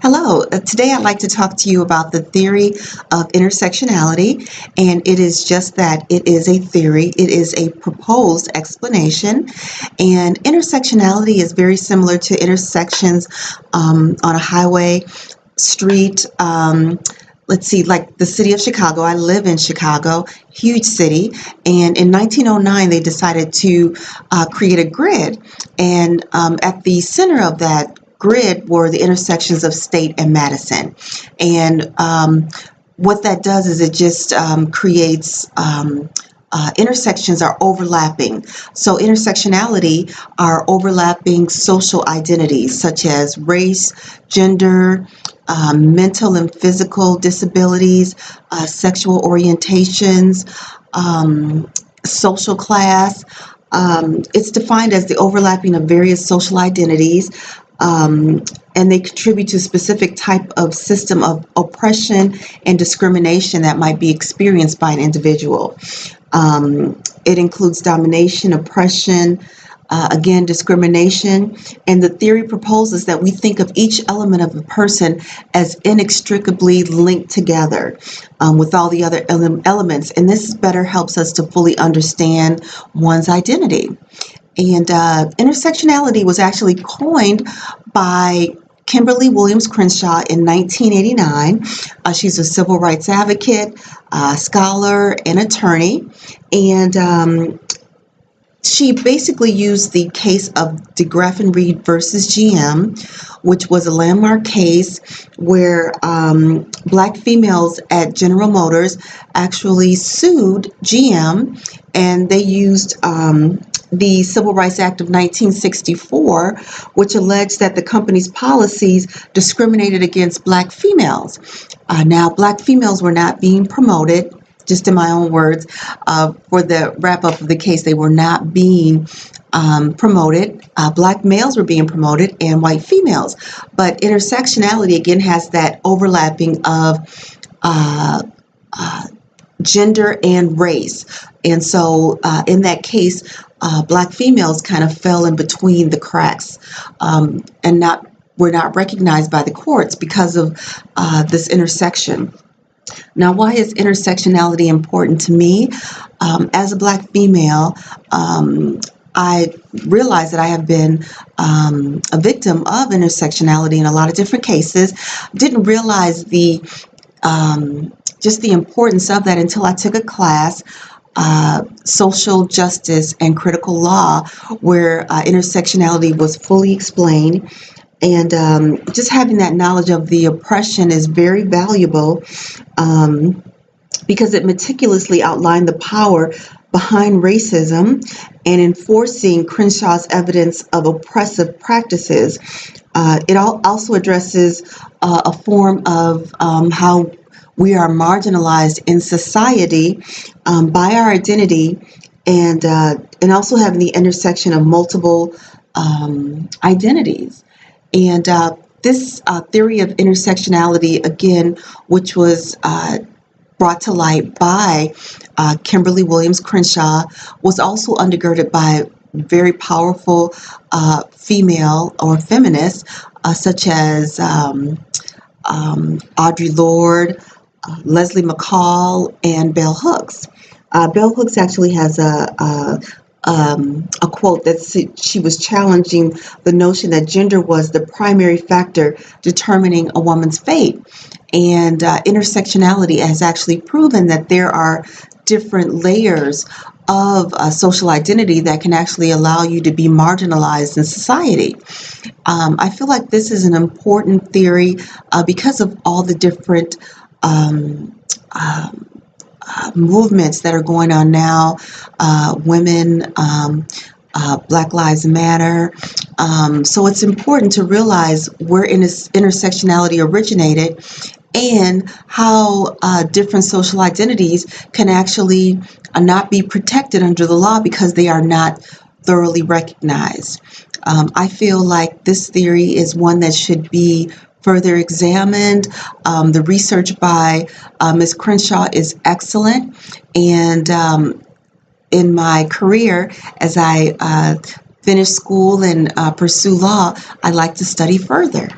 Hello, today I'd like to talk to you about the theory of intersectionality, and it is just that it is a theory, it is a proposed explanation, and intersectionality is very similar to intersections on a highway, street, let's see, like the city of Chicago. I live in Chicago, huge city, and in 1909 they decided to create a grid, and at the center of that grid were the intersections of State and Madison. And what that does is it just creates intersections are overlapping. So intersectionality are overlapping social identities such as race, gender, mental and physical disabilities, sexual orientations, social class. It's defined as the overlapping of various social identities, and they contribute to a specific type of system of oppression and discrimination that might be experienced by an individual. It includes domination, oppression, again, discrimination, and the theory proposes that we think of each element of a person as inextricably linked together with all the other elements, and this better helps us to fully understand one's identity. And intersectionality was actually coined by Kimberly Williams Crenshaw in 1989. She's a civil rights advocate, scholar, and attorney. And she basically used the case of DeGraff and Reed versus GM, which was a landmark case where black females at General Motors actually sued GM, and they used the Civil Rights Act of 1964, which alleged that the company's policies discriminated against black females. Now, black females were not being promoted, just in my own words, for the wrap-up of the case, they were not being promoted. Black males were being promoted and white females. But intersectionality, again, has that overlapping of gender and race. And so in that case, black females kind of fell in between the cracks and were not recognized by the courts because of this intersection. Now, why is intersectionality important to me? As a black female, I realize that I have been a victim of intersectionality in a lot of different cases. Didn't realize just the importance of that until I took a class, Social Justice and Critical Law, where intersectionality was fully explained. And just having that knowledge of the oppression is very valuable because it meticulously outlined the power behind racism and enforcing Crenshaw's evidence of oppressive practices. It also addresses a form of how we are marginalized in society by our identity, and also having the intersection of multiple identities. And this theory of intersectionality, again, which was brought to light by Kimberly Williams Crenshaw, was also undergirded by very powerful female or feminists such as Audre Lorde, Leslie McCall, and Bell Hooks. Bell Hooks actually has a quote that she was challenging the notion that gender was the primary factor determining a woman's fate. And intersectionality has actually proven that there are different layers of social identity that can actually allow you to be marginalized in society. I feel like this is an important theory because of all the different movements that are going on now, women, Black Lives Matter. So it's important to realize where intersectionality originated and how different social identities can actually not be protected under the law because they are not thoroughly recognized. I feel like this theory is one that should be further examined. The research by Ms. Crenshaw is excellent, and in my career, as I finish school and pursue law, I'd like to study further.